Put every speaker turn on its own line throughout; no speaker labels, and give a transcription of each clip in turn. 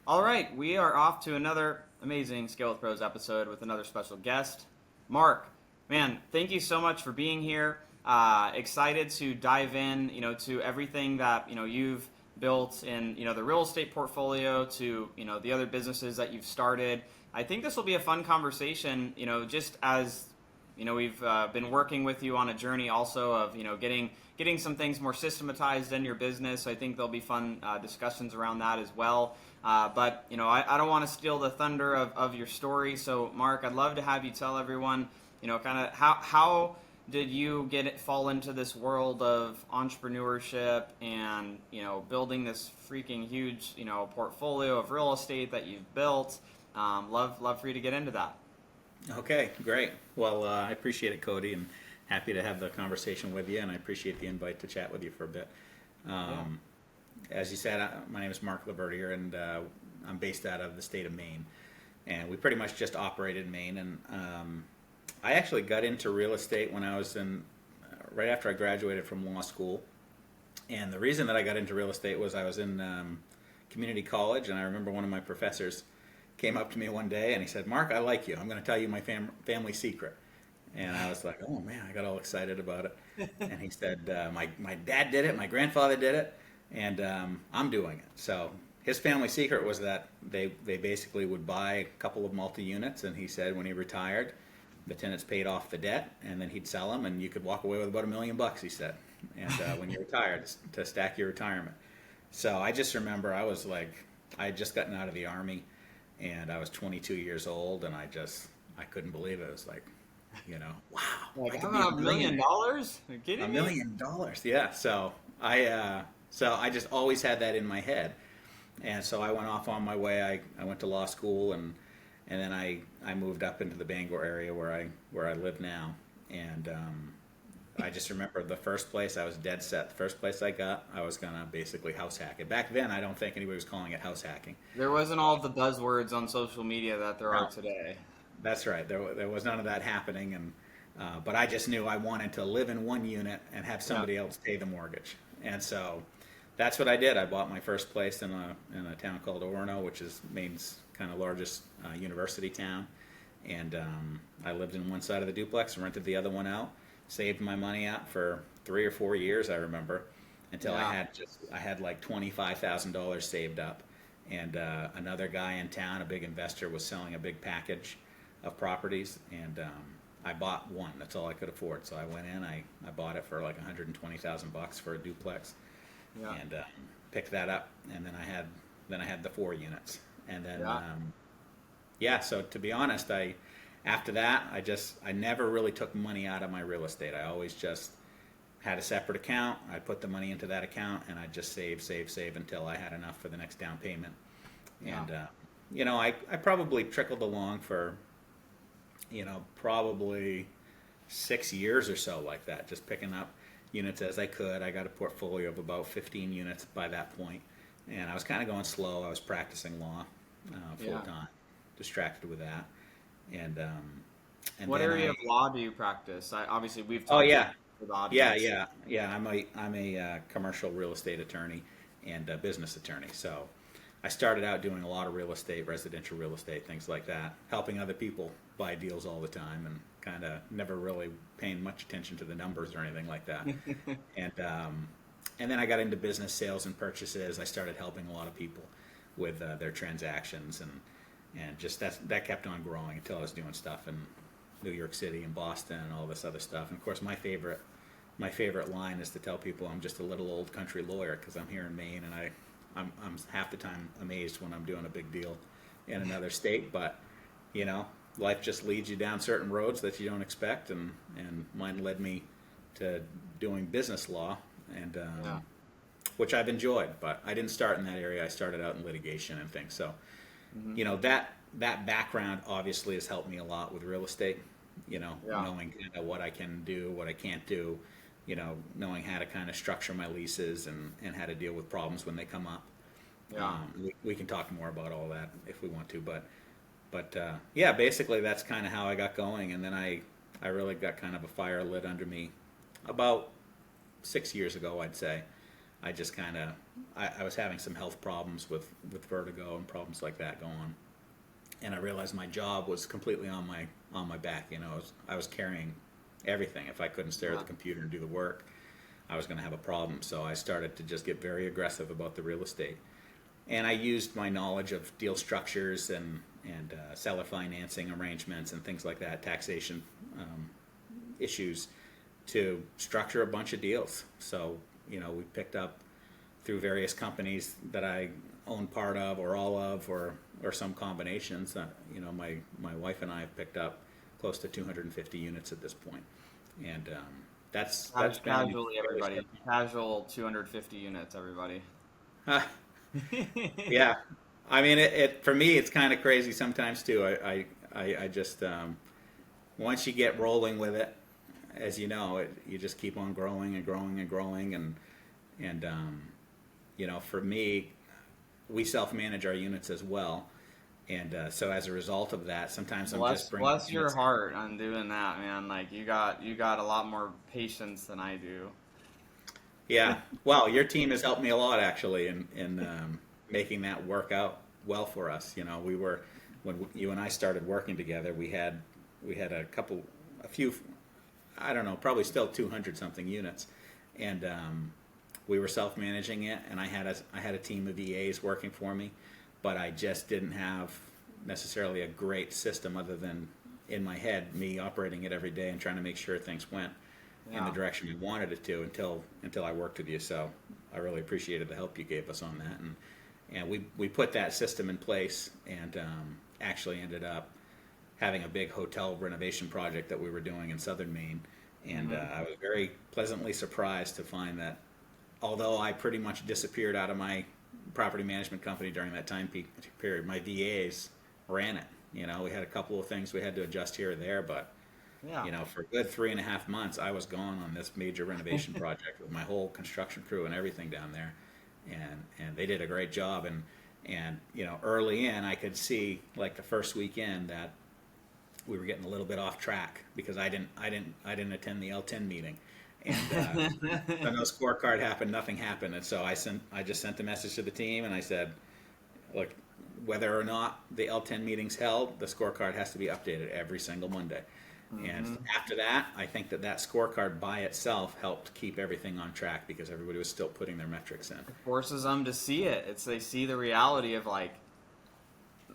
All right, we are off to another amazing Scale with Pros episode with another special guest, Mark. Man, thank you so much for being here. Excited to dive in, to everything that you've built in, the real estate portfolio to the other businesses that you've started. I think this will be a fun conversation, just as we've been working with you on a journey also of getting some things more systematized in your business. So I think there'll be fun discussions around that as well. But I don't want to steal the thunder of your story. So Mark, I'd love to have you tell everyone, kind of how did you fall into this world of entrepreneurship and building this freaking huge portfolio of real estate that you've built. Love for you to get into that.
Okay, great. Well, I appreciate it, Cody, and happy to have the conversation with you, and I appreciate the invite to chat with you for a bit.
Yeah.
As you said, my name is Mark Laverdiere, and I'm based out of the state of Maine, and we pretty much just operate in Maine. And I actually got into real estate when I was right after I graduated from law school. And the reason that I got into real estate was I was in community college, and I remember one of my professors came up to me one day and he said, "Mark, I like you. I'm going to tell you my family secret." And I was like, "Oh man," I got all excited about it. And he said, my dad did it, my grandfather did it, and I'm doing it. So his family secret was that they basically would buy a couple of multi-units, and he said when he retired, the tenants paid off the debt, and then he'd sell them, and you could walk away with about $1 million, he said, and when you retired, to stack your retirement. So I just remember I had just gotten out of the Army, and I was 22 years old, and I couldn't believe it. It was like, wow,
Like,
I
how
could be a
about
millionaire.
$1 million? Are you
A
kidding me?
million dollars, yeah. So I just always had that in my head, and so I went off on my way. I went to law school, and then I moved up into the Bangor area where I live now, and I just remember the first place I was dead set. The first place I got, I was gonna basically house hack it. Back then, I don't think anybody was calling it house hacking.
There wasn't all of the buzzwords on social media that there are
No,
today.
that's right. There was none of that happening, and but I just knew I wanted to live in one unit and have
Yeah.
somebody else pay the mortgage, and so that's what I did. I bought my first place in a town called Orono, which is Maine's kind of largest university town, and I lived in one side of the duplex and rented the other one out. Saved my money out for 3 or 4 years, I remember, until
Yeah.
I had like $25,000 saved up, and another guy in town, a big investor, was selling a big package of properties, and I bought one. That's all I could afford. So I went in, I bought it for like 120,000 bucks for a duplex,
Yeah.
and picked that up, and then I had the 4 units, and then
Yeah.
yeah. So to be honest, after that I never really took money out of my real estate. I always just had a separate account. I put the money into that account, and I just save until I had enough for the next down payment.
Yeah.
And I probably trickled along for probably 6 years or so like that, just picking up units as I could. I got a portfolio of about 15 units by that point, and I was kind of going slow. I was practicing law full
Yeah.
time, distracted with that, and
What
then
area
I
of law do you practice? Obviously, we've
oh
talked
yeah,
for the
yeah,
audience.
yeah, yeah. I'm a commercial real estate attorney and a business attorney. So I started out doing a lot of real estate, residential real estate, things like that, helping other people buy deals all the time, and kind of never really paying much attention to the numbers or anything like that. And then I got into business sales and purchases. I started helping a lot of people with their transactions, and just that kept on growing until I was doing stuff in New York City and Boston and all this other stuff. And of course, my favorite line is to tell people I'm just a little old country lawyer, because I'm here in Maine, and I'm half the time amazed when I'm doing a big deal in another state. But you know, life just leads you down certain roads that you don't expect, and mine led me to doing business law, and
Yeah.
which I've enjoyed. But I didn't start in that area. I started out in litigation and things. So
Hmm.
that background obviously has helped me a lot with real estate.
Yeah.
Knowing kind of what I can do, what I can't do. Knowing how to kind of structure my leases, and how to deal with problems when they come up.
Yeah.
We can talk more about all that if we want to, but yeah, basically that's kind of how I got going, and then I really got kind of a fire lit under me about 6 years ago, I'd say. I just kind of I was having some health problems with vertigo and problems like that going on, and I realized my job was completely on my back. You know, I was carrying everything. If I couldn't stare at the computer and do the work, I was going to have a problem. So I started to just get very aggressive about the real estate, and I used my knowledge of deal structures and seller financing arrangements and things like that, taxation issues, to structure a bunch of deals. So, you know, we picked up through various companies that I own part of or all of, or some combinations. You know, my wife and I have picked up close to 250 units at this point. And that's
Casually, everybody. Casual 250 units, everybody.
Yeah. I mean, it for me, it's kind of crazy sometimes too. I just once you get rolling with it, as you know, you just keep on growing and growing and growing, and you know, for me, we self-manage our units as well, and so as a result of that, sometimes I'm just bringing
Bless your
units.
heart on doing that, man. Like you got a lot more patience than I do.
Yeah, well, your team has helped me a lot actually in making that work out well for us. You know, we were when you and I started working together, we had a few, I don't know, probably still 200 something units, and we were self-managing it, and I had a team of EAs working for me, but I just didn't have necessarily a great system other than in my head, me operating it every day and trying to make sure things went in the direction we wanted it to until I worked with you. So I really appreciated the help you gave us on that, and we put that system in place, and actually ended up having a big hotel renovation project that we were doing in southern Maine, and I was very pleasantly surprised to find that although I pretty much disappeared out of my property management company during that time period, my VAs ran it. You know, we had a couple of things we had to adjust here or there, but
Yeah.
you know, for a good 3.5 months, I was gone on this major renovation project with my whole construction crew and everything down there, and they did a great job. And you know, early in, I could see like the first weekend that we were getting a little bit off track because I didn't attend the L10 meeting, and when no scorecard happened, nothing happened. And so I just sent a message to the team, and I said, look, whether or not the L10 meeting's held, the scorecard has to be updated every single Monday. And after that, I think that scorecard by itself helped keep everything on track because everybody was still putting their metrics in.
Forces them to see it. They see the reality of like,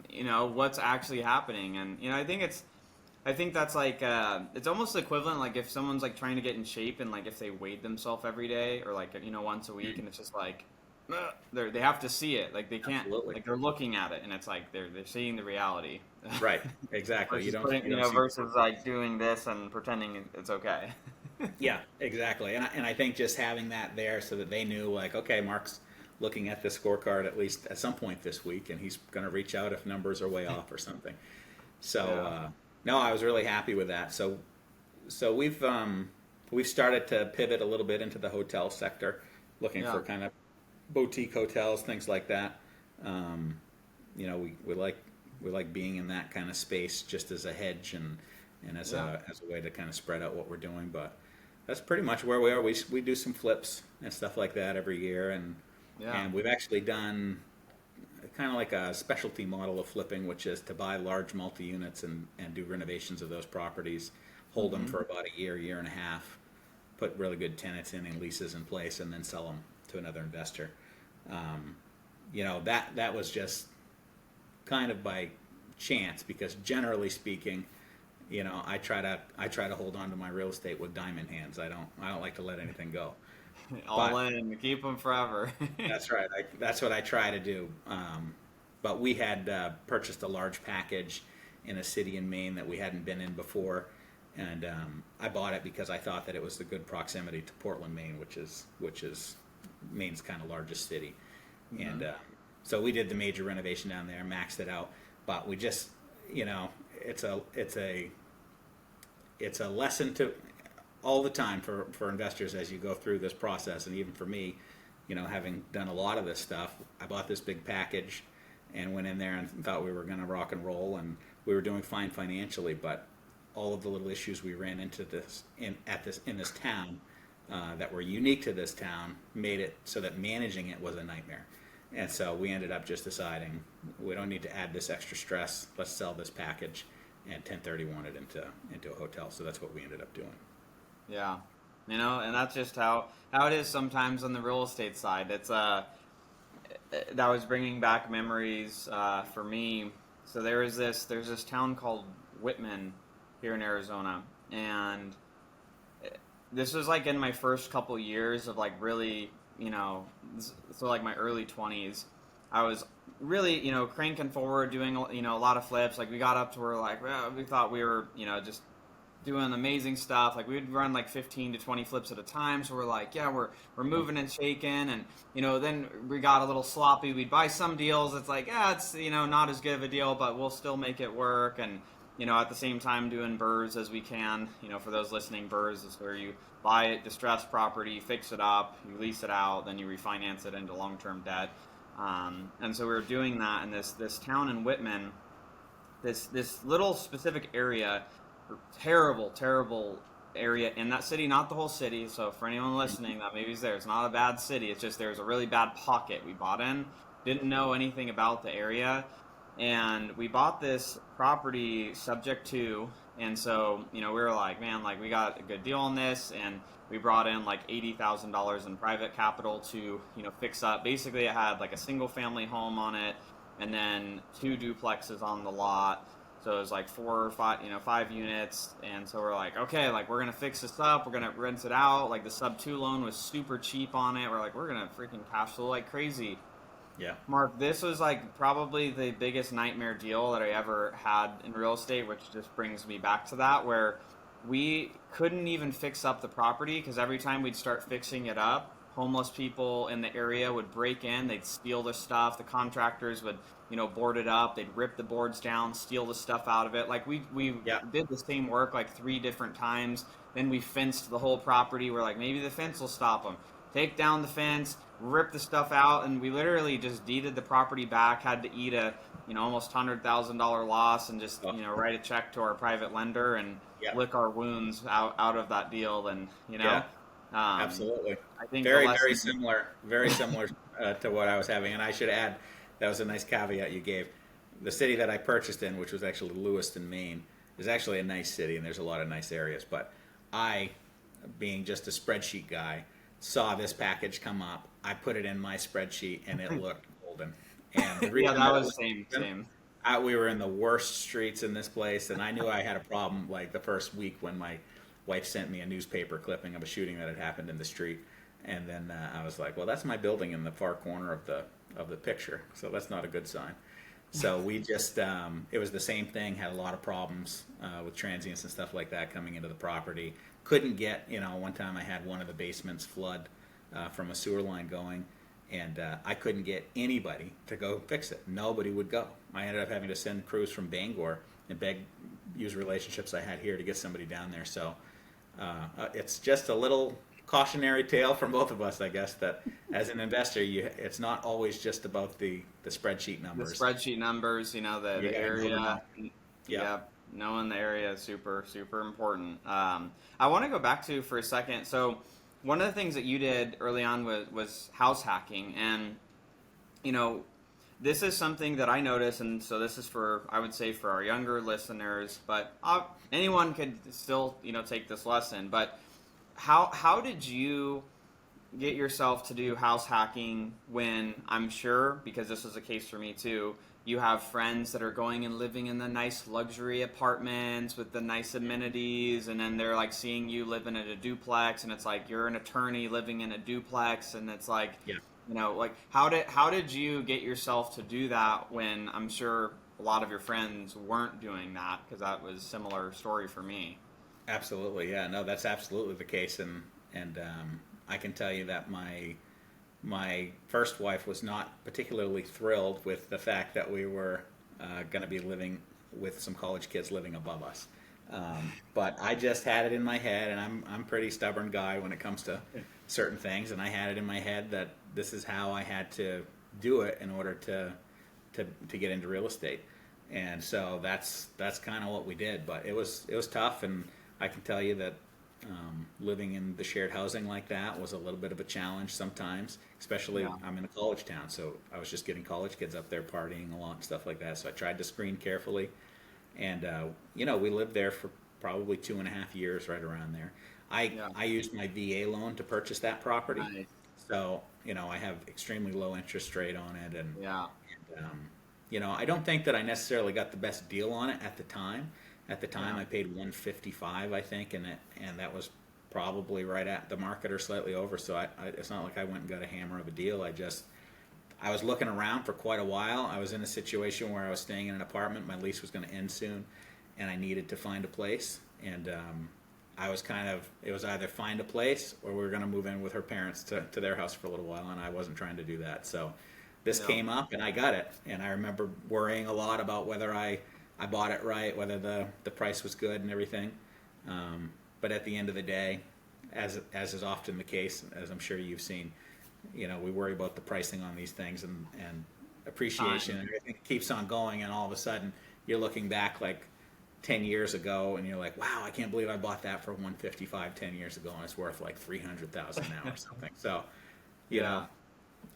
you know, what's actually happening, and you know, I think that's like it's almost equivalent like if someone's like trying to get in shape and like if they weighed themselves every day or like you know once a week, and it's just like they have to see it, like they can't,
Absolutely.
like they're looking at it and it's like they're seeing the reality.
Right, exactly.
Versus
You
you
don't
know,
see.
versus like doing this and pretending it's okay.
Yeah, exactly. And I think just having that there so that they knew, like, okay, Mark's looking at the scorecard at least at some point this week, and he's going to reach out if numbers are way off or something. So, no, I was really happy with that. So we've started to pivot a little bit into the hotel sector, looking for kind of boutique hotels, things like that. You know, we like being in that kind of space just as a hedge and as a way to kind of spread out what we're doing. But that's pretty much where we are. We do some flips and stuff like that every year, and we've actually done kind of like a specialty model of flipping, which is to buy large multi-units and do renovations of those properties, hold them for about a year and a half, put really good tenants in and leases in place, and then sell them to another investor. You know, that was just kind of by chance because generally speaking, you know, I try to hold on to my real estate with diamond hands. I don't like to let anything go.
All in, keep them forever.
That's right. That's what I try to do. But we had purchased a large package in a city in Maine that we hadn't been in before, and I bought it because I thought that it was the good proximity to Portland, Maine, which is Maine's kind of largest city, and so we did the major renovation down there, maxed it out. But we just, you know, it's a lesson to all the time for investors as you go through this process, and even for me, you know, having done a lot of this stuff, I bought this big package and went in there and thought we were going to rock and roll, and we were doing fine financially, but all of the little issues we ran into in this town that were unique to this town made it so that managing it was a nightmare. And so we ended up just deciding we don't need to add this extra stress. Let's sell this package, and 1031 it into a hotel. So that's what we ended up doing.
Yeah, and that's just how it is sometimes on the real estate side. It's that was bringing back memories for me. So there's this town called Whitman here in Arizona, and this was like in my first couple years of like really, so like my early 20s. I was really, cranking forward, doing, a lot of flips. Like we got up to where like, well, we thought we were, just doing amazing stuff. Like we'd run like 15 to 20 flips at a time. So we're like, yeah, we're moving and shaking. And, then we got a little sloppy. We'd buy some deals. It's like, yeah, it's, not as good of a deal, but we'll still make it work. And, at the same time doing BRRRRs as we can. For those listening, BRRRRs is where you buy it, distressed property, fix it up, you lease it out, then you refinance it into long-term debt. And so we were doing that in this town in Whitman, this little specific area, terrible area in that city, not the whole city. So for anyone listening that maybe is there, it's not a bad city. It's just there's a really bad pocket we bought in. Didn't know anything about the area. And we bought this property subject to, and so, we were like, man, like we got a good deal on this, and we brought in like $80,000 in private capital to, fix up. Basically, it had like a single family home on it, and then 2 duplexes on the lot. So it was like 4 or 5, 5 units. And so we're like, okay, like we're going to fix this up. We're going to rent it out. Like the sub 2 loan was super cheap on it. We're like, we're going to freaking cash flow like crazy.
Yeah.
Mark, this was like probably the biggest nightmare deal that I ever had in real estate, which just brings me back to that, where we couldn't even fix up the property because every time we'd start fixing it up, homeless people in the area would break in, they'd steal the stuff, the contractors would, board it up, they'd rip the boards down, steal the stuff out of it. Like we did the same work like 3 different times. Then we fenced the whole property. We're like, maybe the fence will stop them. Take down the fence, rip the stuff out, and we literally just deeded the property back, had to eat a, almost $100,000 loss and just, write a check to our private lender and lick our wounds out of that deal. And,
Absolutely.
I think
very similar to what I was having. And I should add, that was a nice caveat you gave. The city that I purchased in, which was actually Lewiston, Maine, is actually a nice city, and there's a lot of nice areas. But I, being just a spreadsheet guy, saw this package come up. I put it in my spreadsheet, and it looked golden. And the reason
that was same.
We were in the worst streets in this place, and I knew I had a problem like the first week when my wife sent me a newspaper clipping of a shooting that had happened in the street. And then I was like, well, that's my building in the far corner of the picture, so that's not a good sign. So we just, it was the same thing, had a lot of problems with transients and stuff like that coming into the property. Couldn't get, one time I had one of the basements flood from a sewer line going, and I couldn't get anybody to go fix it. Nobody would go. I ended up having to send crews from Bangor and use relationships I had here to get somebody down there. So it's just a little cautionary tale from both of us, I guess, that as an investor, it's not always just about the spreadsheet numbers.
The spreadsheet numbers, the area. Yeah. Knowing the area is super, super important. I want to go back to for a second. So one of the things that you did early on was house hacking. And, this is something that I noticed. And so this is I would say for our younger listeners, but anyone could still, take this lesson. But how did you get yourself to do house hacking when I'm sure, because this was a case for me too, you have friends that are going and living in the nice luxury apartments with the nice amenities, and then they're like seeing you living in a duplex, and it's like you're an attorney living in a duplex, and it's like, like how did you get yourself to do that when I'm sure a lot of your friends weren't doing that, because that was a similar story for me.
Absolutely, yeah, no, that's absolutely the case, and I can tell you that my first wife was not particularly thrilled with the fact that we were going to be living with some college kids living above us. But I just had it in my head, and I'm a pretty stubborn guy when it comes to certain things, and I had it in my head that this is how I had to do it in order to get into real estate. And so that's kind of what we did. But it was tough, and I can tell you that living in the shared housing like that was a little bit of a challenge sometimes, especially
Yeah.
I'm in a college town, so I was just getting college kids up there partying a lot and stuff like that. So I tried to screen carefully, and we lived there for probably 2.5 years, right around there.
Yeah.
I used my VA loan to purchase that property,
Nice.
so I have extremely low interest rate on it,
Yeah.
I don't think that I necessarily got the best deal on it at the time. At the time,
Yeah.
I paid 155, I think, and that was probably right at the market or slightly over. So it's not like I went and got a hammer of a deal. I was looking around for quite a while. I was in a situation where I was staying in an apartment. My lease was going to end soon, and I needed to find a place. And I was it was either find a place or we were going to move in with her parents to their house for a little while, and I wasn't trying to do that. So this
Yeah.
came up, and I got it. And I remember worrying a lot about whether I bought it right, whether the price was good and everything. But at the end of the day, as is often the case, as I'm sure you've seen, we worry about the pricing on these things and appreciation
Time.
and everything keeps on going, and all of a sudden you're looking back like 10 years ago and you're like, wow, I can't believe I bought that for 155 10 years ago, and it's worth like 300,000 now or something. So, you
Yeah.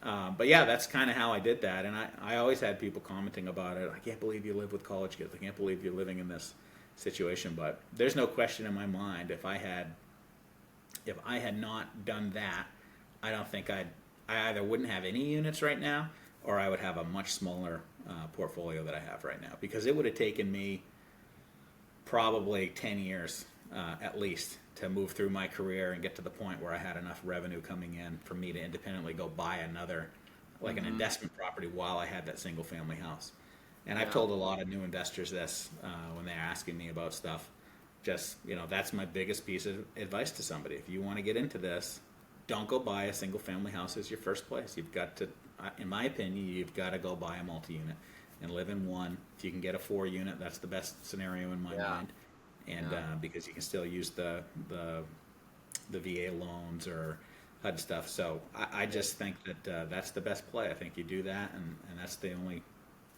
know, but yeah, that's kind of how I did that. And I always had people commenting about it. I can't believe you live with college kids. I can't believe you're living in this situation. But there's no question in my mind, if I had not done that, I don't think I either wouldn't have any units right now, or I would have a much smaller portfolio that I have right now, because it would have taken me probably 10 years at least to move through my career and get to the point where I had enough revenue coming in for me to independently go buy another, like an investment property, while I had that single family house. And I've
Yeah.
told a lot of new investors this when they're asking me about stuff. Just, that's my biggest piece of advice to somebody. If you want to get into this, don't go buy a single family house as your first place. You've got to, in my opinion, you've got to go buy a multi-unit and live in one. If you can get a 4 unit, that's the best scenario in my
Yeah.
mind. And
Yeah.
because you can still use the VA loans or HUD stuff. So I just think that that's the best play. I think you do that, and that's the only,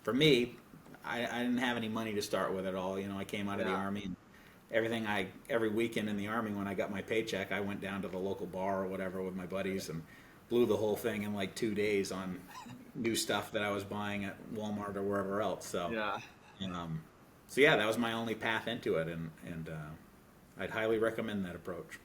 for me, I didn't have any money to start with at all. I came out of the
Yeah.
Army, and every weekend in the Army, when I got my paycheck, I went down to the local bar or whatever with my buddies and blew the whole thing in like 2 days on new stuff that I was buying at Walmart or wherever else. So,
Yeah.
um, so yeah, that was my only path into it, and I'd highly recommend that approach.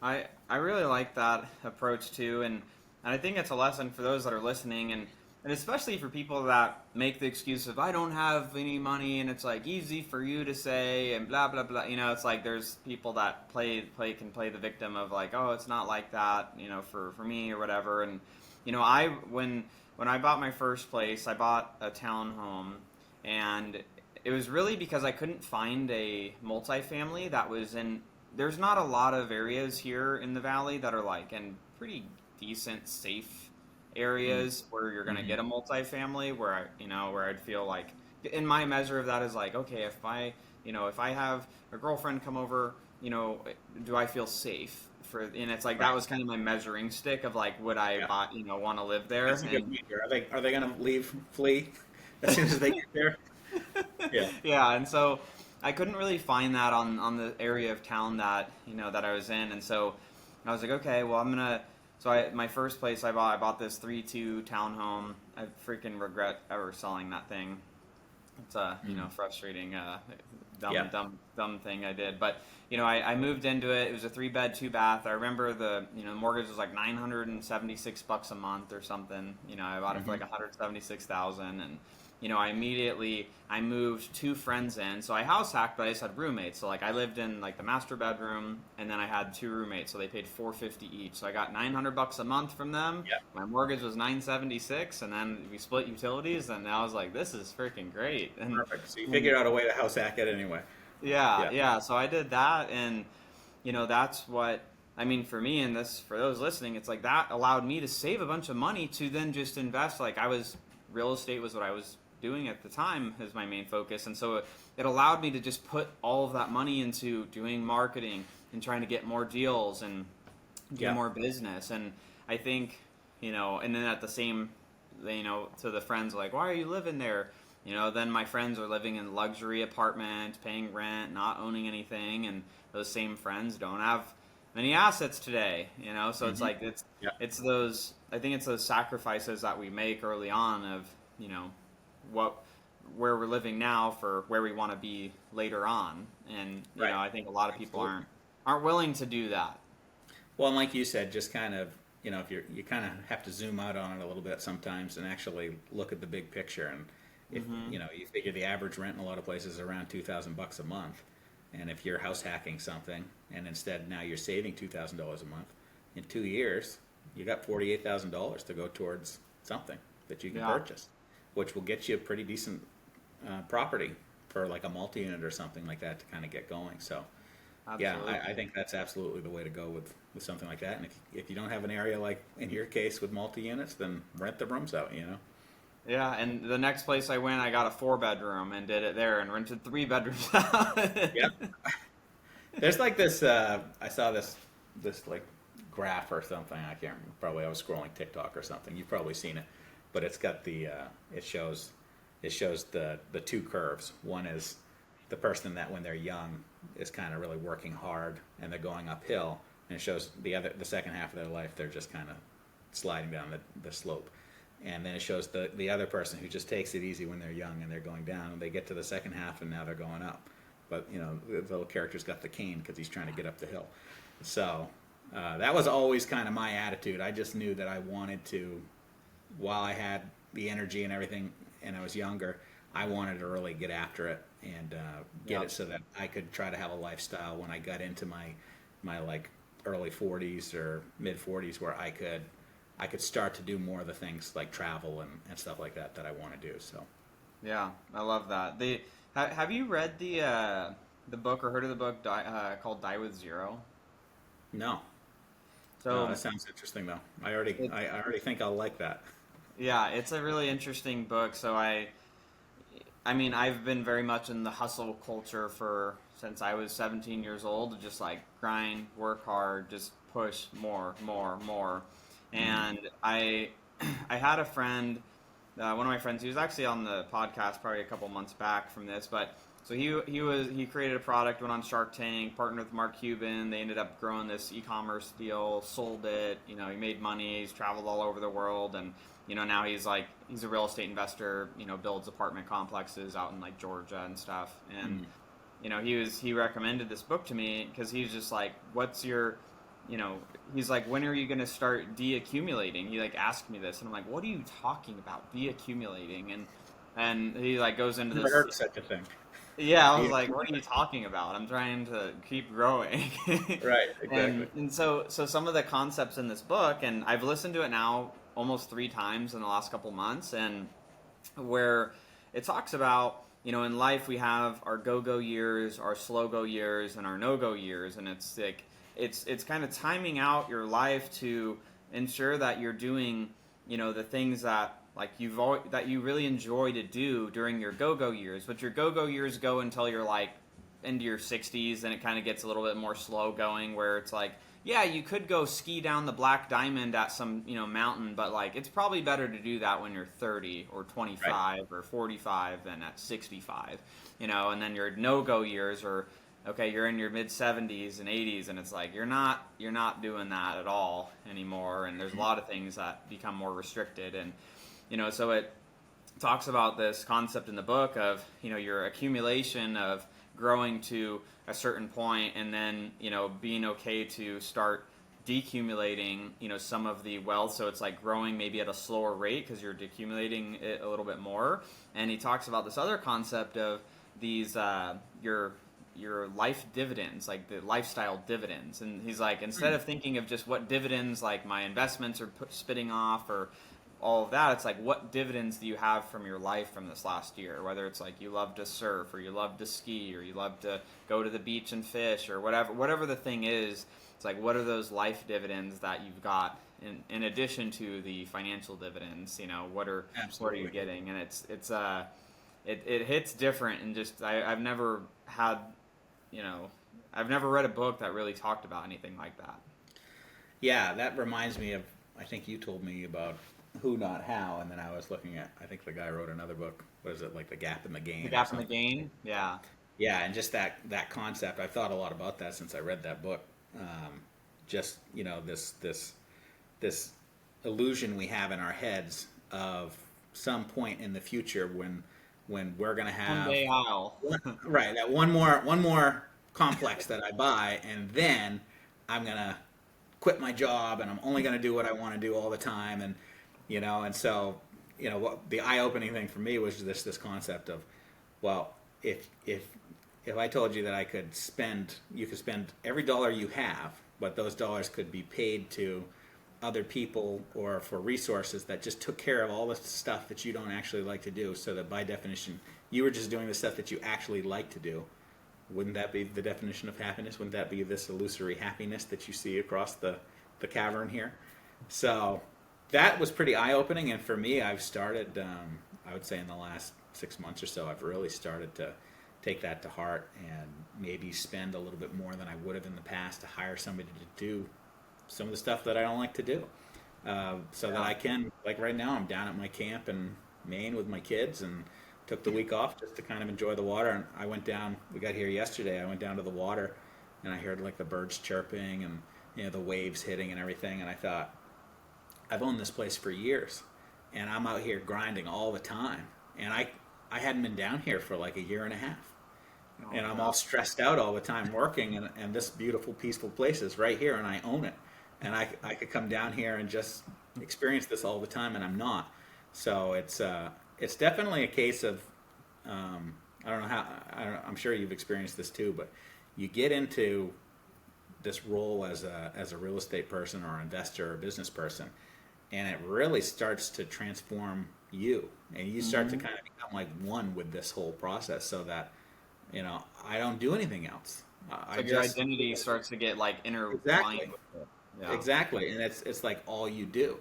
I really like that approach too, and I think it's a lesson for those that are listening, and especially for people that make the excuse of I don't have any money, and it's like easy for you to say and blah blah blah. It's like there's people that can play the victim of like, oh, it's not like that, for me or whatever. And I when I bought my first place, I bought a townhome, and it was really because I couldn't find a multifamily that was in. There's not a lot of areas here in the valley that are like in pretty decent, safe areas where you're gonna
Mm-hmm.
get a multifamily where where I'd feel like, in my measure of that is like, okay, if I have a girlfriend come over, do I feel safe for? And it's like that
Right.
was kind of my measuring stick of like, would I
Yeah.
want to live there?
That's a good measure. Are they going to flee as soon as they get there? Yeah.
Yeah, and so I couldn't really find that on the area of town that that I was in, and so I was like, okay, well, I'm gonna. So my first place I bought this 3-2 townhome. I freaking regret ever selling that thing. It's a frustrating, dumb
Yeah.
dumb thing I did, but I moved into it. It was a 3-bed 2-bath. I remember the mortgage was like $976 a month or something. I bought it for like 176,000, and I moved 2 friends in. So I house hacked, but I just had roommates. So like I lived in like the master bedroom, and then I had 2 roommates. So they paid $450 each. So I got $900 a month from them.
Yeah.
My mortgage was $976, and then we split utilities. And I was like, this is freaking great. And
Perfect. So you figured out a way to house hack it anyway.
yeah,
Yeah.
yeah. So I did that, and that's what I mean for me. And this for those listening, it's like that allowed me to save a bunch of money to then just invest. Like real estate was what I was doing at the time as my main focus, and so it allowed me to just put all of that money into doing marketing and trying to get more deals and do
Yeah.
more business. And I think and then at the same, to the friends like, why are you living there? then my friends are living in luxury apartments, paying rent, not owning anything, and those same friends don't have many assets today. So it's
Hmm.
like
Yeah.
it's those I think it's those sacrifices that we make early on of what where we're living now for where we want to be later on, and
Right.
I think a lot of people
Absolutely.
aren't willing to do that.
Well, and like you said, just kind of, if you kind of have to zoom out on it a little bit sometimes and actually look at the big picture. And if
Hmm.
you figure the average rent in a lot of places is around $2,000 a month, and if you're house hacking something, and instead now you're saving $2,000 a month, in 2 years you got $48,000 to go towards something that you can
Yeah,
purchase, which will get you a pretty decent property for like a multi-unit or something like that to kind of get going. So yeah, I
absolutely.
think that's absolutely the way to go with something like that. And if you don't have an area like in your case with multi units, then rent the rooms out.
Yeah, and the next place I went, I got a 4 bedroom and did it there, and rented 3 bedrooms out.
Yep. There's like this. I saw this like graph or something. I can't remember. Probably I was scrolling TikTok or something. You've probably seen it, but it's got it shows the two curves. One is the person that when they're young is kind of really working hard and they're going uphill, and it shows the second half of their life they're just kind of sliding down the slope. And then it shows the other person who just takes it easy when they're young and they're going down, and they get to the second half and now they're going up. But the little character's got the cane because he's trying to get up the hill. So that was always kind of my attitude. I just knew that I wanted to, while I had the energy and everything, and I was younger, I wanted to really get after it and get it
Yep.
so that I could try to have a lifestyle when I got into my like early 40s or mid 40s where I could start to do more of the things like travel and stuff like that I want to do. So
Yeah, I love that. Have you read the book or heard of the book called Die with Zero?
no, no,
So
that sounds interesting though. I already think I'll like that.
yeah, it's a really interesting book. So I mean, I've been very much in the hustle culture for since I was 17 years old, just like grind, work hard, just push more, more, more.
Mm.
And I had a friend, one of my friends, he was actually on the podcast probably a couple months back from this, but so he created a product, went on Shark Tank, partnered with Mark Cuban. They ended up growing this e-commerce deal, sold it. He made money. He's traveled all over the world, and now he's a real estate investor. Builds apartment complexes out in like Georgia and stuff. And
Mm.
he recommended this book to me because he's just like, what's your he's like, when are you going to start deaccumulating? He like asked me this, and I'm like, what are you talking about, deaccumulating? And he like goes into
Never
this.
heard of such a thing.
Yeah, I was like, what are you
Deaccumulate.
talking about? I'm trying to keep growing.
Right,
and
exactly.
and so some of the concepts in this book, and I've listened to it now almost 3 times in the last couple months, and where it talks about, in life we have our go-go years, our slow-go years, and our no-go years, and it's like it's kind of timing out your life to ensure that you're doing, the things that like that you really enjoy to do during your go-go years. But your go-go years go until you're like into your 60s, and it kind of gets a little bit more slow going, where it's like, yeah, you could go ski down the Black Diamond at some mountain, but like it's probably better to do that when you're 30 or
Right.
25 or 45 than at 65. And then your no-go years are, okay, you're in your mid 70s and 80s, and it's like you're not doing that at all anymore, and there's a lot of things that become more restricted. And so it talks about this concept in the book of your accumulation of growing to a certain point, and then being okay to start decumulating some of the wealth. So it's like growing maybe at a slower rate because you're decumulating it a little bit more. And he talks about this other concept of these your life dividends, like the lifestyle dividends. And he's like, instead
Mm.
of thinking of just what dividends like my investments are spitting off or all of that, it's like, what dividends do you have from your life from this last year? Whether it's like you love to surf, or you love to ski, or you love to go to the beach and fish, or whatever the thing is. It's like, what are those life dividends that you've got in addition to the financial dividends? What are you
Absolutely.
getting? And it hits different. And just I've never had, you know I've never read a book that really talked about anything like that.
Yeah, that reminds me of. I think you told me about who, not how. And then I was looking at, I think the guy wrote another book. What is it, like The Gap in the Gain
The
or
gap in the
something?
gain. Yeah.
Yeah, and just that concept. I've thought a lot about that since I read that book. Just this illusion we have in our heads of some point in the future when we're gonna
One
have
day I'll.
right, that one more complex that I buy, and then I'm gonna quit my job and I'm only gonna do what I want to do all the time, and and so what the eye-opening thing for me was this concept of, well, if I told you that you could spend every dollar you have, but those dollars could be paid to other people or for resources that just took care of all the stuff that you don't actually like to do, so that by definition you were just doing the stuff that you actually like to do. Wouldn't that be the definition of happiness? Wouldn't that be this illusory happiness that you see across the cavern here? So that was pretty eye-opening, and for me, I've started, I would say in the last 6 months or so, I've really started to take that to heart and maybe spend a little bit more than I would have in the past to hire somebody to do some of the stuff that I don't like to do. So that I can, like right now, I'm down at my camp in Maine with my kids and took the week off just to kind of enjoy the water. And I went down, we got here yesterday, I went down to the water and I heard like the birds chirping and the waves hitting and everything. And I thought, I've owned this place for years and I'm out here grinding all the time. And I hadn't been down here for like a year and a half.
Oh,
And I'm
wow.
all stressed out all the time working, and this beautiful, peaceful place is right here, and I own it. And I could come down here and just experience this all the time, and I'm not. So it's definitely a case of, I don't know how, I'm sure you've experienced this too, but you get into this role as a real estate person or investor or business person, and it really starts to transform you, and you start to
Hmm.
kind of become like one with this whole process, so that I don't do anything else.
It's
I
like your
just
identity starts to get like intertwined
exactly,
with it. Yeah.
exactly, and it's like all you do.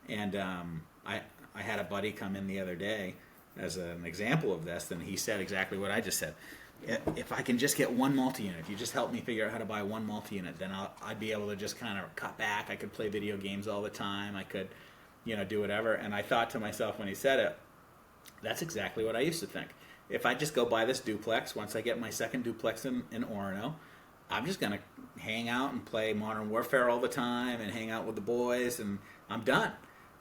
And I had a buddy come in the other day as an example of this, and he said exactly what I just said. If I can just get one multi-unit, if you just help me figure out how to buy one multi-unit, then I'd be able to just kind of cut back. I could play video games all the time. I could, do whatever. And I thought to myself when he said it, that's exactly what I used to think. If I just go buy this duplex, once I get my second duplex in Orono, I'm just going to hang out and play Modern Warfare all the time and hang out with the boys, and I'm done.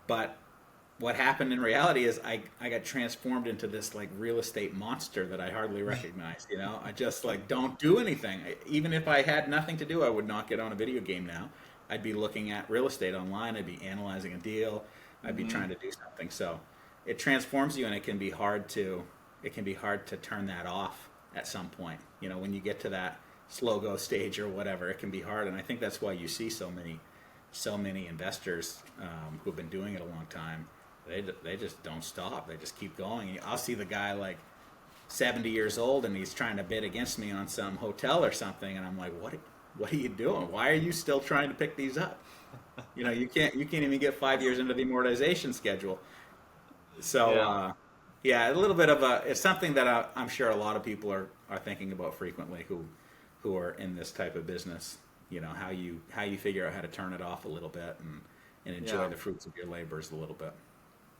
But what happened in reality is I got transformed into this like real estate monster that I hardly recognized. I just like don't do anything. Even if I had nothing to do, I would not get on a video game now. I'd be looking at real estate online. I'd be analyzing a deal. I'd be
Hmm.
trying to do something. So it transforms you, and it can be hard to turn that off at some point. When you get to that slow go stage or whatever, it can be hard. And I think that's why you see so many investors who've been doing it a long time. They just don't stop. They just keep going. I'll see the guy like 70 years old and he's trying to bid against me on some hotel or something, and I'm like, what are you doing? Why are you still trying to pick these up? You can't even get 5 years into the amortization schedule. So
Yeah.
yeah, a little bit of it's something that I'm sure a lot of people are thinking about frequently who are in this type of business. How you figure out how to turn it off a little bit and enjoy
Yeah.
the fruits of your labors a little bit.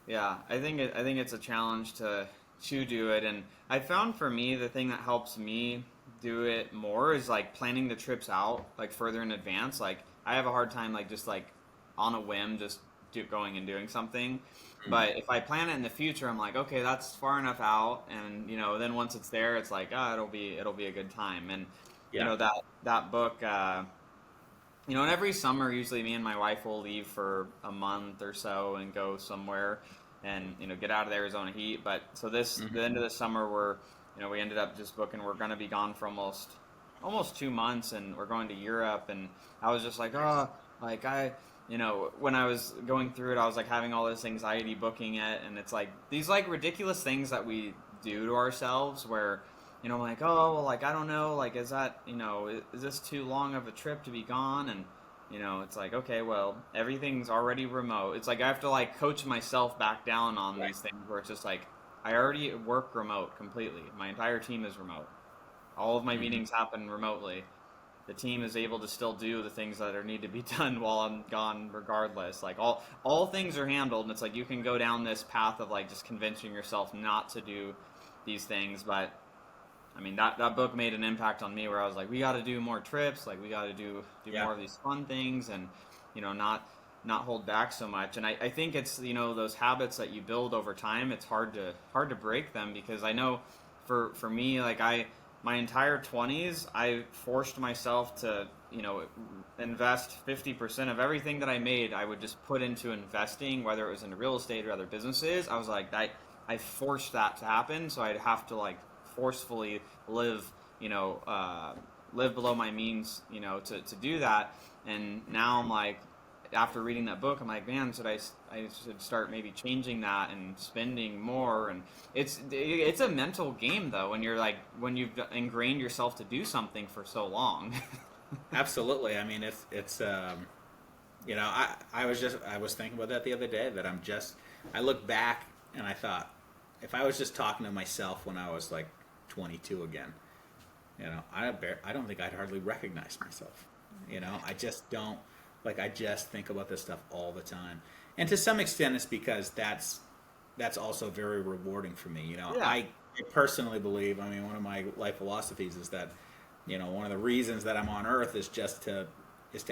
Yeah. I think it's a challenge to do it, and I found for me the thing that helps me do it more is like planning the trips out like further in advance. Like I have a hard time like just like on a whim just going and doing something.
Mm.
But if I plan it in the future, I'm like, okay, that's far enough out, and then once it's there, it's like, ah, it'll be a good time. And
Yeah.
that book, and every summer, usually me and my wife will leave for a month or so and go somewhere, and get out of the Arizona heat. But so
Hmm.
the end of the summer, we ended up just booking. We're gonna be gone for almost 2 months, and we're going to Europe. And I was just like, oh, like when I was going through it, I was like having all this anxiety booking it, and it's like these like ridiculous things that we do to ourselves where I'm like, oh, well, like I don't know, like is that is this too long of a trip to be gone? And it's like, okay, well, everything's already remote. It's like I have to like coach myself back down on
Right.
these things where it's just like I already work remote completely. My entire team is remote. All of my
Hmm.
meetings happen remotely. the team is able to still do the things that are need to be done while I'm gone, regardless. Like all things are handled, and it's like you can go down this path of like just convincing yourself not to do these things. But I mean, that book made an impact on me where I was like, we got to do more trips, like we got to do
Yeah.
more of these fun things, and not hold back so much. And I think it's those habits that you build over time. It's hard to break them, because I know for me, like my entire 20s, I forced myself to invest 50% of everything that I made. I would just put into investing, whether it was into real estate or other businesses. I was like, I forced that to happen, so I'd have to like forcefully live live below my means to do that. And now I'm like, after reading that book, I'm like, man, I should start maybe changing that and spending more. And it's a mental game though, when you've ingrained yourself to do something for so long.
Absolutely. I mean, it's I was thinking about that the other day, that I look back and I thought, if I was just talking to myself when I was like 22 again, I don't think I'd hardly recognize myself. I just don't, like, I just think about this stuff all the time. And to some extent it's because that's also very rewarding for me.
Yeah.
I personally believe, I mean, one of my life philosophies is that, one of the reasons that I'm on earth is to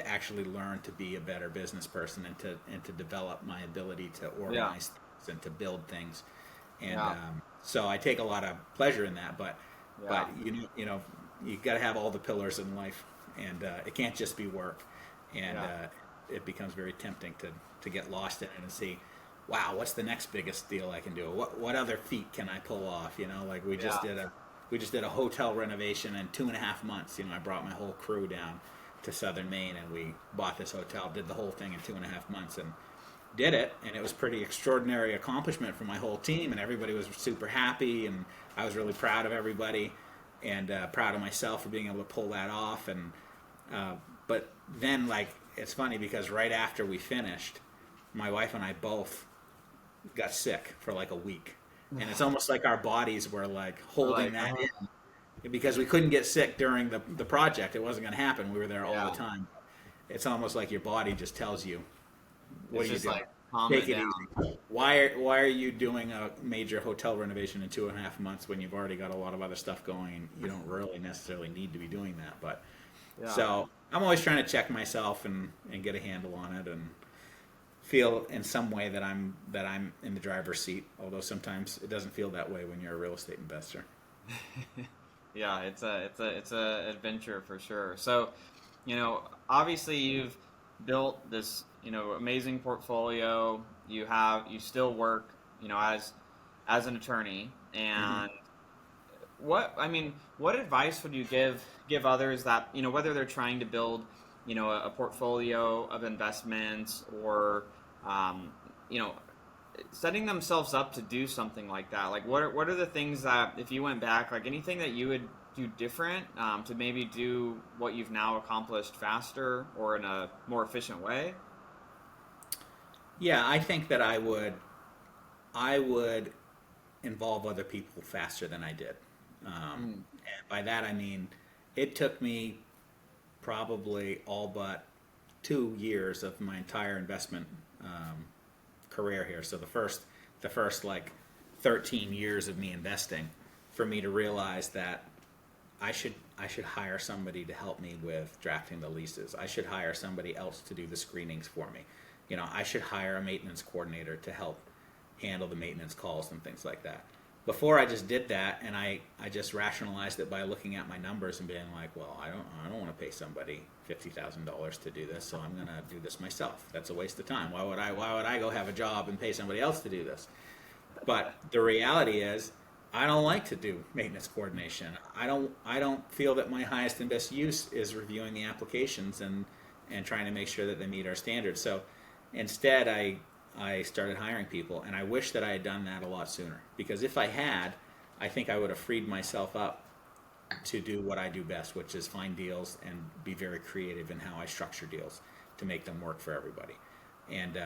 actually learn to be a better business person, and to develop my ability to organize things and to build things. And so I take a lot of pleasure in that, but you got to have all the pillars in life, and it can't just be work. And it becomes very tempting to get lost in it and see, wow, what's the next biggest deal I can do? What other feat can I pull off? Like we just did a hotel renovation in 2.5 months. I brought my whole crew down to Southern Maine, and we bought this hotel, did the whole thing in 2.5 months, and did it. And it was pretty extraordinary accomplishment for my whole team, and everybody was super happy, and I was really proud of everybody, and proud of myself for being able to pull that off. And but then, like, it's funny because right after we finished, my wife and I both got sick for like a week. And it's almost like our bodies were like holding that in, because we couldn't get sick during the project. It wasn't going to happen. We were there all the time. It's almost like your body just tells you, what are you doing?
Like, calm
Take
it
it
down.
easy. Why are you doing a major hotel renovation in 2.5 months when you've already got a lot of other stuff going, and you don't really necessarily need to be doing that? But so I'm always trying to check myself and get a handle on it, and feel in some way that I'm in the driver's seat. Although sometimes it doesn't feel that way when you're a real estate investor.
Yeah, it's a adventure for sure. So, obviously you've built this, amazing portfolio. You still work, as an attorney. And what advice would you give others that, whether they're trying to build, a portfolio of investments, or, setting themselves up to do something like that? Like, what are the things that, if you went back, like anything that you would do different, to maybe do what you've now accomplished faster or in a more efficient way?
Yeah, I think that I would involve other people faster than I did. And by that I mean, it took me probably all but 2 years of my entire investment career here. So the first like 13 years of me investing, for me to realize that I should hire somebody to help me with drafting the leases. I should hire somebody else to do the screenings for me. I should hire a maintenance coordinator to help handle the maintenance calls and things like that. Before, I just did that, and I just rationalized it by looking at my numbers and being like, well, I don't want to pay somebody $50,000 to do this, so I'm going to do this myself. That's a waste of time. Why would I go have a job and pay somebody else to do this? But the reality is, I don't like to do maintenance coordination. I don't feel that my highest and best use is reviewing the applications and trying to make sure that they meet our standards. So instead, I started hiring people, and I wish that I had done that a lot sooner. Because if I had, I think I would have freed myself up to do what I do best, which is find deals and be very creative in how I structure deals to make them work for everybody. And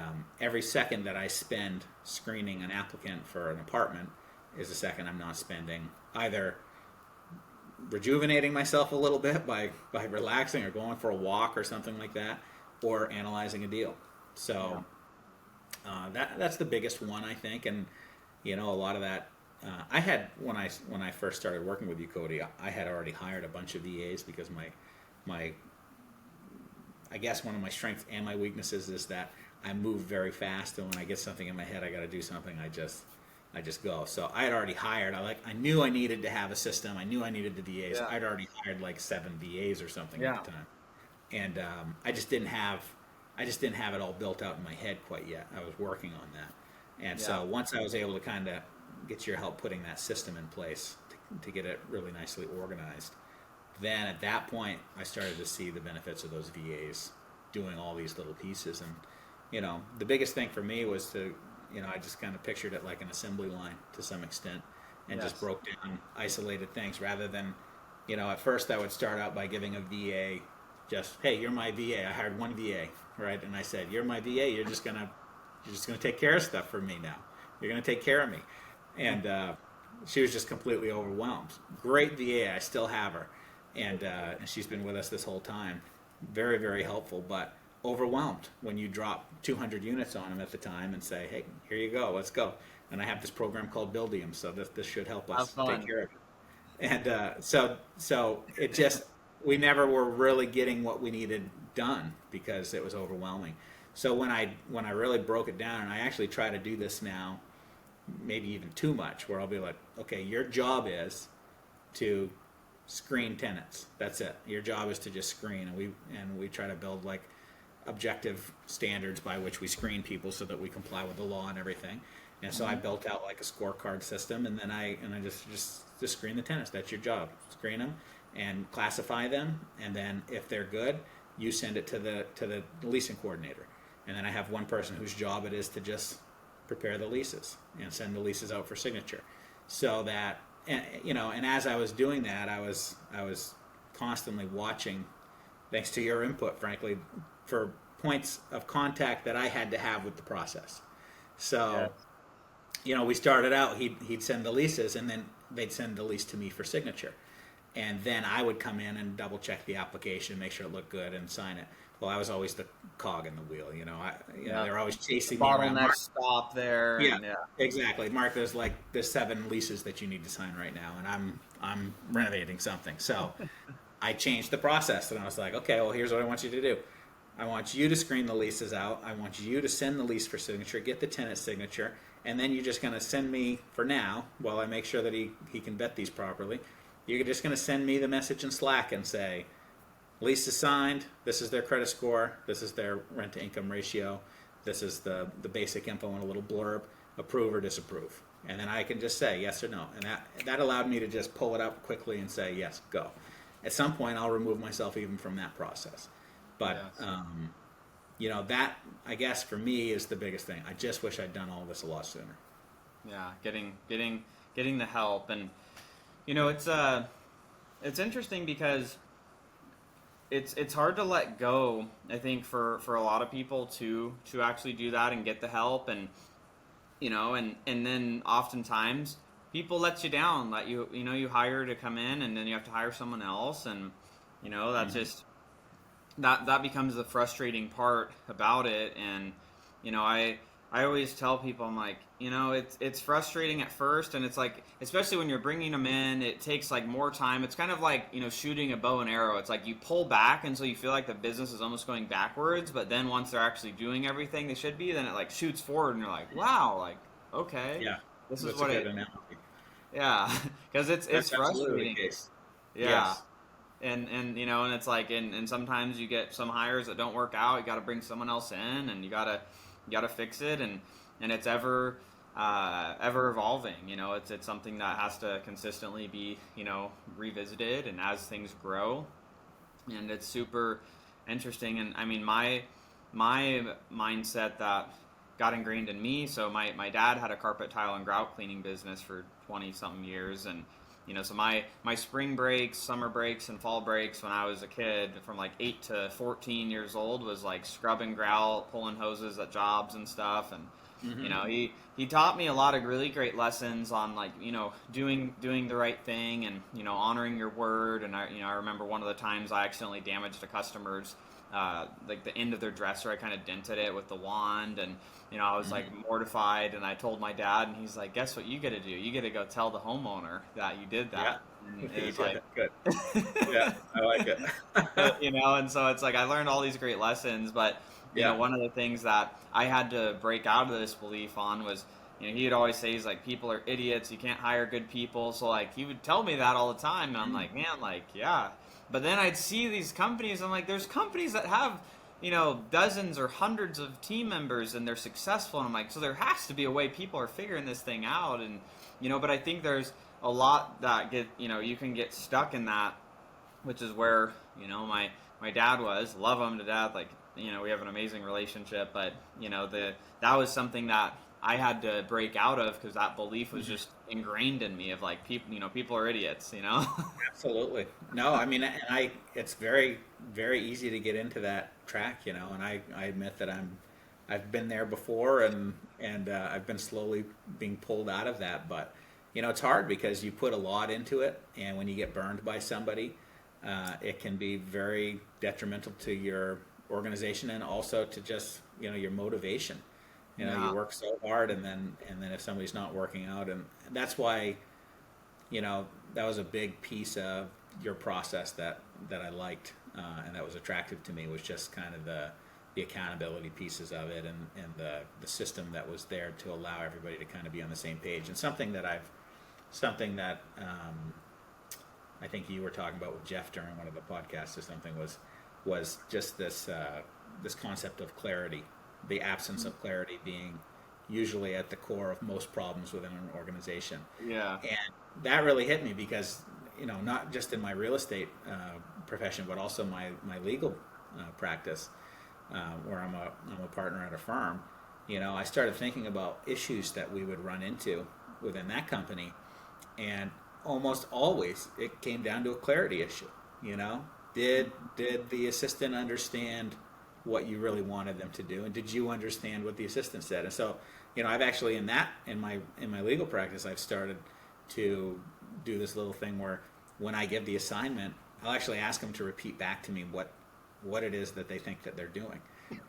every second that I spend screening an applicant for an apartment is a second I'm not spending either rejuvenating myself a little bit by relaxing or going for a walk or something like that, or analyzing a deal. So that's the biggest one, I think. And a lot of that I had when I first started working with you, Cody. I had already hired a bunch of VAs because my I guess one of my strengths and my weaknesses is that I move very fast, and when I get something in my head, I got to do something. I just go. So I had already hired. I knew I needed to have a system. I knew I needed the VAs.
Yeah.
I'd already hired like 7 VAs or something
Yeah.
at the time, and I just didn't have it all built out in my head quite yet. I was working on that, and
Yeah.
so once I was able to kind of get your help putting that system in place to get it really nicely organized, then at that point I started to see the benefits of those VAs doing all these little pieces. And the biggest thing for me was to I just kind of pictured it like an assembly line to some extent, and
Yes.
just broke down isolated things rather than at first I would start out by giving a VA just, hey, you're my VA. I hired one VA, right? And I said, you're my VA. You're just gonna take care of stuff for me now. You're gonna take care of me. And she was just completely overwhelmed. Great VA. I still have her, and she's been with us this whole time. Very, very helpful, but overwhelmed when you drop 200 units on them at the time and say, hey, here you go, let's go. And I have this program called Buildium, so this should help us take care of it. And so it just, we never were really getting what we needed done because it was overwhelming. So when I really broke it down, and I actually try to do this now, maybe even too much, where I'll be like, okay, your job is to screen tenants. That's it. Your job is to just screen, and we try to build like objective standards by which we screen people so that we comply with the law and everything. And so I built out like a scorecard system, and then I just screen the tenants. That's your job. Screen them and classify them, and then if they're good, you send it to the leasing coordinator. And then I have one person whose job it is to just prepare the leases and send the leases out for signature. So that and as I was doing that, I was constantly watching, thanks to your input, frankly, for points of contact that I had to have with the process. So, we started out, he'd send the leases, and then they'd send the lease to me for signature. And then I would come in and double check the application, make sure it looked good, and sign it. Well, I was always the cog in the wheel, they're always chasing me around.
Bottleneck stop there.
Yeah,
and,
exactly. Mark, there's 7 leases that you need to sign right now, and I'm renovating something. So I changed the process, and I was like, okay, well, here's what I want you to do. I want you to screen the leases out. I want you to send the lease for signature, get the tenant signature, and then you're just going to send me, for now, while I make sure that he can vet these properly, you're just going to send me the message in Slack and say, lease is signed, this is their credit score, this is their rent to income ratio, this is the basic info and a little blurb, approve or disapprove. And then I can just say yes or no. And that allowed me to just pull it up quickly and say, yes, go. At some point, I'll remove myself even from that process. But,
Yes.
That, I guess, for me is the biggest thing. I just wish I'd done all this a lot sooner.
Yeah, getting the help. And, it's interesting because it's hard to let go, I think, for a lot of people to actually do that and get the help. And, and then oftentimes people let you down, let you hire to come in, and then you have to hire someone else. And, that's just, that becomes the frustrating part about it. And I always tell people, I'm like, it's frustrating at first, and it's like, especially when you're bringing them in, it takes like more time. It's kind of like shooting a bow and arrow. It's like you pull back until you feel like the business is almost going backwards, but then once they're actually doing everything they should be, then it like shoots forward, and you're like, wow, like, okay,
Yeah,
this
that's
is what
a good
it.
analogy.
Yeah, because it's
That's absolutely
frustrating.
the case.
Yeah.
Yes.
And and it's like, and sometimes you get some hires that don't work out. You got to bring someone else in, and you gotta fix it, and it's ever evolving. It's something that has to consistently be revisited, and as things grow, and it's super interesting. And I mean, my mindset that got ingrained in me. So my dad had a carpet, tile, and grout cleaning business for 20 something years, and so my spring breaks, summer breaks, and fall breaks when I was a kid, from like 8 to 14 years old, was like scrubbing grout, pulling hoses at jobs and stuff. And you know, he taught me a lot of really great lessons on, like, you know, doing the right thing, and, you know, honoring your word. And I remember one of the times I accidentally damaged a customer's like the end of their dresser. I kind of dented it with the wand, and, you know, I was like mortified, and I told my dad, and he's like, guess what you got to do? You got to go tell the homeowner that you did
Yeah.
that. And it
You
was
did
like,
it. Good. Yeah, I like it.
you know, and so it's like I learned all these great lessons. But, you know,
Yeah.
one of the things that I had to break out of this belief on was, you know, he'd always say, he's like, people are idiots, you can't hire good people. So, like, he would tell me that all the time, and I'm like, man, like, yeah. But then I'd see these companies, I'm like, there's companies that have, you know, dozens or hundreds of team members, and they're successful, and I'm like, so there has to be a way people are figuring this thing out. And, you know, but I think there's a lot that you know, you can get stuck in that, which is where, you know, my dad was. Love him to death. Like, you know, we have an amazing relationship, but, you know, that was something that I had to break out of, because that belief was just ingrained in me of, like, people, you know, people are idiots, you know.
Absolutely. No, I mean, and it's very, very easy to get into that track, you know, and I admit that I've been there before, and I've been slowly being pulled out of that. But, you know, it's hard because you put a lot into it, and when you get burned by somebody, it can be very detrimental to your organization, and also to just, you know, your motivation. You know,
Yeah.
you work so hard, and then if somebody's not working out, and that's why, you know, that was a big piece of your process that I liked, and that was attractive to me, was just kind of the accountability pieces of it, and the system that was there to allow everybody to kind of be on the same page. And something that I think you were talking about with Jeff during one of the podcasts or something, was just this concept of clarity, the absence of clarity being usually at the core of most problems within an organization.
Yeah.
And that really hit me because, you know, not just in my real estate profession, but also my legal practice, where I'm a partner at a firm. You know, I started thinking about issues that we would run into within that company, and almost always it came down to a clarity issue. You know, did the assistant understand what you really wanted them to do, and did you understand what the assistant said? And so, you know, I've actually in my legal practice, I've started to do this little thing where when I give the assignment, I'll actually ask them to repeat back to me what it is that they think that they're doing.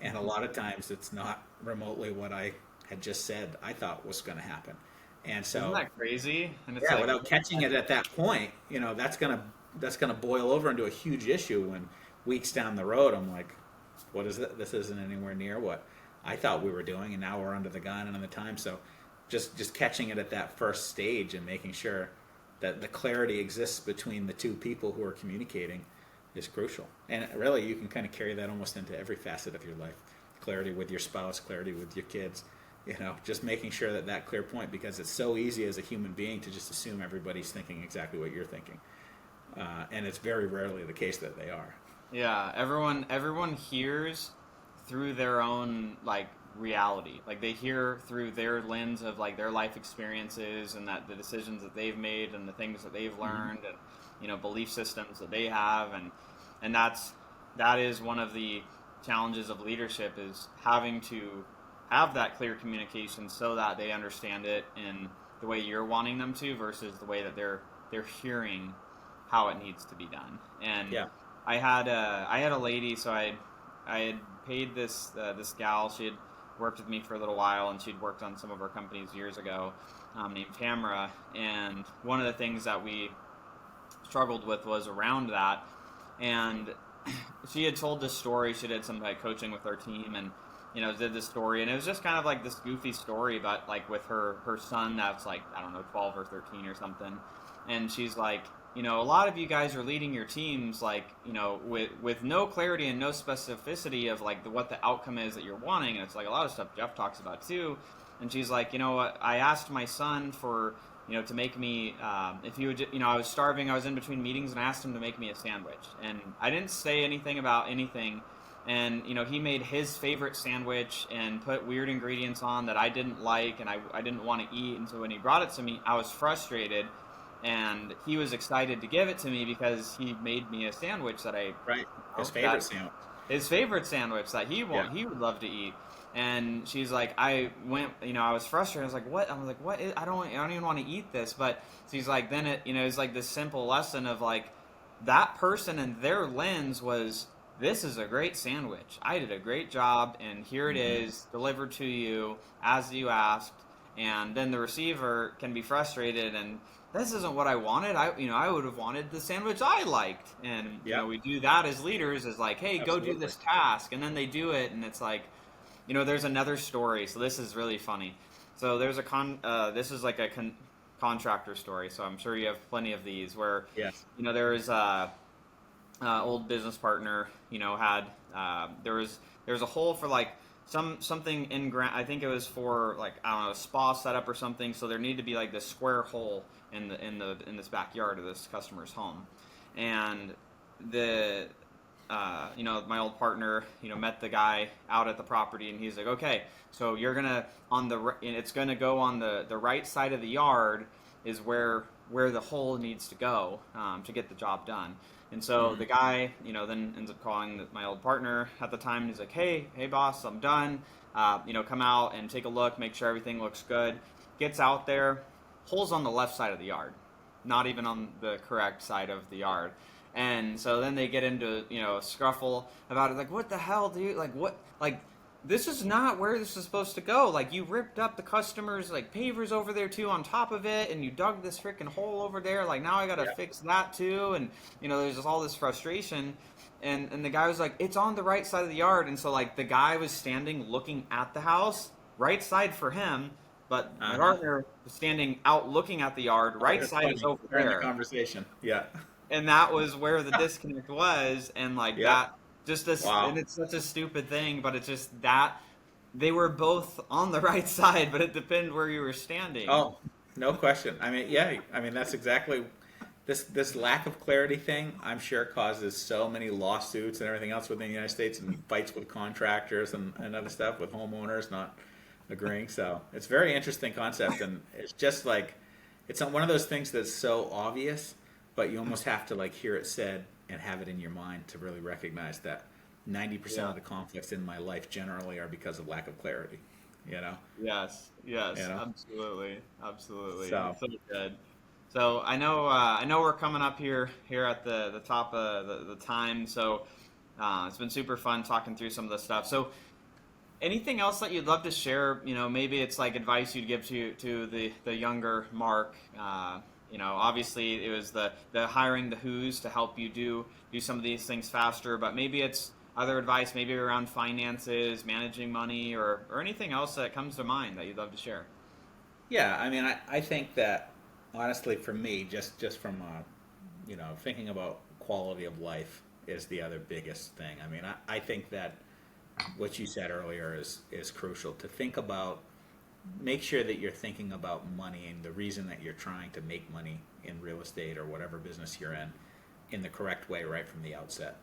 And a lot of times it's not remotely what I had just said I thought was going to happen. And
Isn't
so,
that crazy? And it's
yeah,
like,
without catching it at that point, you know, that's gonna boil over into a huge issue when weeks down the road I'm like, what is it? This isn't anywhere near what I thought we were doing, and now we're under the gun and on the time. So just catching it at that first stage and making sure that the clarity exists between the two people who are communicating is crucial. And really, you can kind of carry that almost into every facet of your life. Clarity with your spouse, clarity with your kids, you know, just making sure that clear point, because it's so easy as a human being to just assume everybody's thinking exactly what you're thinking. And it's very rarely the case that they are.
yeah, everyone hears through their own, like, reality. Like, they hear through their lens of, like, their life experiences, and that the decisions that they've made, and the things that they've learned, and, you know, belief systems that they have. And that is one of the challenges of leadership, is having to have that clear communication so that they understand it in the way you're wanting them to, versus the way that they're hearing how it needs to be done. And
Yeah.
I had a lady, so I had paid this gal. She had worked with me for a little while, and she'd worked on some of our companies years ago, named Tamara. And one of the things that we struggled with was around that. And she had told this story. She did some, like, coaching with our team, and, you know, did this story, and it was just kind of like this goofy story about, like, with her son that's, like, I don't know, 12 or 13 or something. And she's like, you know, a lot of you guys are leading your teams, like, you know, with no clarity and no specificity of, like, what the outcome is that you're wanting. And it's like a lot of stuff Jeff talks about too. And she's like, you know what, I asked my son for, you know, to make me, if he would, you know, I was starving, I was in between meetings, and I asked him to make me a sandwich. And I didn't say anything about anything. And, you know, he made his favorite sandwich and put weird ingredients on that I didn't like, and I didn't want to eat. And so when he brought it to me, I was frustrated. And he was excited to give it to me because he made me a sandwich that
Right. His favorite sandwich.
his favorite sandwich that
Yeah.
he would love to eat. And she's like, I went, I was frustrated. I was like, what? I was like, what? I don't even want to eat this. But she's like, then it's like this simple lesson of like, that person and their lens was, this is a great sandwich. I did a great job, and here it
Hmm.
is, delivered to you as you asked. And then the receiver can be frustrated and this isn't what I wanted. I would have wanted the sandwich I liked. And
Yep.
we do that as leaders, is like, hey, go do
Absolutely.
this task, and then they do it, and it's like, there's another story. So this is really funny. So there's a this is like a contractor story. So I'm sure you have plenty of these where,
Yes.
there was a old business partner, had there was a hole for like something in ground. I think it was for like, I don't know, a spa setup or something. So there needed to be like this square hole in this backyard of this customer's home, and the my old partner, met the guy out at the property, and he's like, okay, so you're gonna it's gonna go on the right side of the yard is where the hole needs to go to get the job done. And so
Hmm.
the guy, then ends up calling my old partner at the time. And he's like, hey, boss, I'm done. Come out and take a look, make sure everything looks good. Gets out there, hole's on the left side of the yard, not even on the correct side of the yard. And so then they get into a scruffle about it, like, what the hell, dude? Like, what? Like, this is not where this is supposed to go. Like, you ripped up the customer's like pavers over there too on top of it, and you dug this freaking hole over there. Like, now I gotta
Yeah.
fix that too. And there's just all this frustration. And the guy was like, it's on the right side of the yard. And so like the guy was standing looking at the house, right side for him, but my
Uh-huh.
partner was standing out looking at the yard,
Oh,
right
that's
side is
funny.
over
Turn the
there.
conversation. Yeah.
And that was where the disconnect was. And like
Yep.
that, just this, and
Wow.
it's such a stupid thing, but it's just that they were both on the right side, but it depended where you were standing.
Oh, no question. I mean, yeah. I mean, that's exactly this lack of clarity thing. I'm sure causes so many lawsuits and everything else within the United States, and fights with contractors and other stuff with homeowners not agreeing. So it's a very interesting concept, and it's just like it's one of those things that's so obvious, but you almost have to like hear it said and have it in your mind to really recognize that 90%
Yeah.
of the conflicts in my life generally are because of lack of clarity. You know.
Yes,
You
yes,
know.
absolutely, absolutely.
So
It's so good. So I know we're coming up here at the top of the time. So it's been super fun talking through some of the stuff. So anything else that you'd love to share? Maybe it's like advice you'd give to the younger Mark. Obviously it was the hiring the who's to help you do some of these things faster, but maybe it's other advice, maybe around finances, managing money, or anything else that comes to mind that you'd love to share.
yeah, I mean, I think that honestly, for me, just from thinking about quality of life is the other biggest thing. I mean, I think that what you said earlier is crucial to think about. Make sure that you're thinking about money and the reason that you're trying to make money in real estate or whatever business you're in the correct way right from the outset.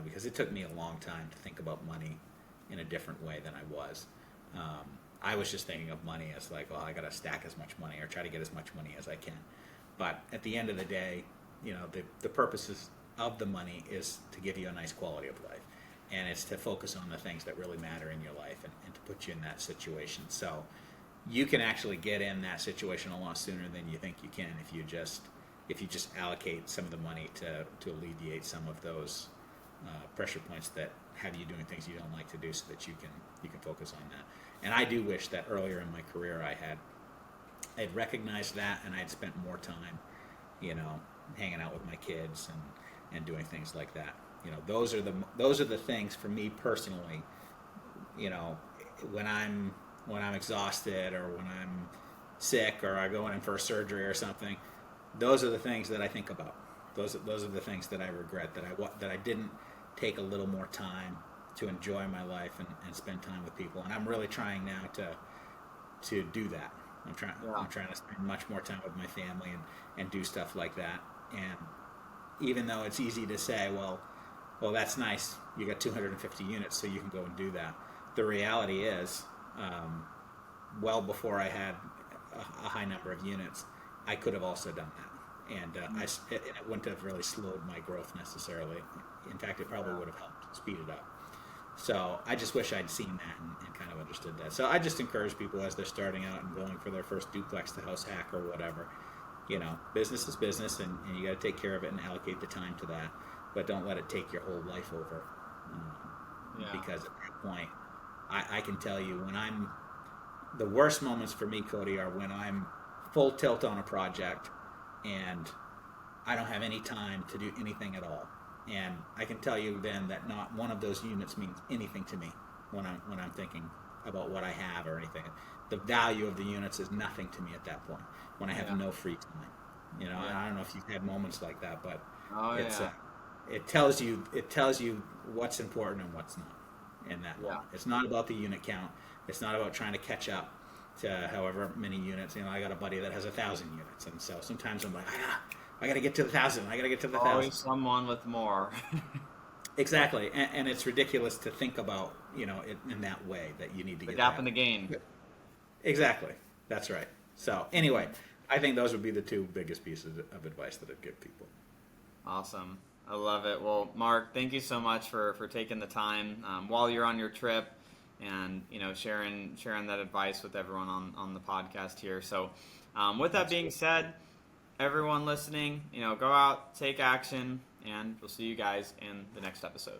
Because it took me a long time to think about money in a different way than I was. Um, I was just thinking of money as like, well, I got to stack as much money or try to get as much money as I can. But at the end of the day, the purposes of the money is to give you a nice quality of life. And it's to focus on the things that really matter in your life, and to put you in that situation. So you can actually get in that situation a lot sooner than you think you can if you just allocate some of the money to alleviate some of those pressure points that have you doing things you don't like to do, so that you can focus on that. And I do wish that earlier in my career I had recognized that, and I had spent more time, you know, hanging out with my kids and doing things like that. Those are the things for me personally. You know, when I'm exhausted, or when I'm sick, or I go in for a surgery or something, those are the things that I think about. Those are the things that I regret, that I didn't take a little more time to enjoy my life and spend time with people. And I'm really trying now to do that. I'm trying
Yeah.
I'm trying to spend much more time with my family and do stuff like that. And even though it's easy to say, well, that's nice. You got 250 units, so you can go and do that. The reality is, um, well before I had a high number of units, I could have also done that, and it wouldn't have really slowed my growth necessarily. In fact, it probably
Yeah.
would have helped speed it up. So I just wish I'd seen that and kind of understood that. So I just encourage people as they're starting out and going for their first duplex to house hack or whatever. Business is business, and you got to take care of it and allocate the time to that. But don't let it take your whole life over. Because at that point, I can tell you the worst moments for me, Cody, are when I'm full tilt on a project and I don't have any time to do anything at all. And I can tell you then that not one of those units means anything to me when I'm thinking about what I have or anything. The value of the units is nothing to me at that point when I have no free time. And I don't know if you've had moments like that, but it tells you what's important and what's not in that moment. It's not about the unit count. It's not about trying to catch up to however many units. I got a buddy that has 1,000 units, and so sometimes I'm like, I got to get to 1,000. I got to get to the 1,000.
Always someone with more.
Exactly, and it's ridiculous to think about it in that way, that you need to get
the gap
that.
in the gain.
Exactly, that's right. So anyway, I think those would be the two biggest pieces of advice that I'd give people.
Awesome. I love it. Well, Mark, thank you so much for taking the time while you're on your trip and sharing that advice with everyone on the podcast here. So with that being said, everyone listening, go out, take action, and we'll see you guys in the next episode.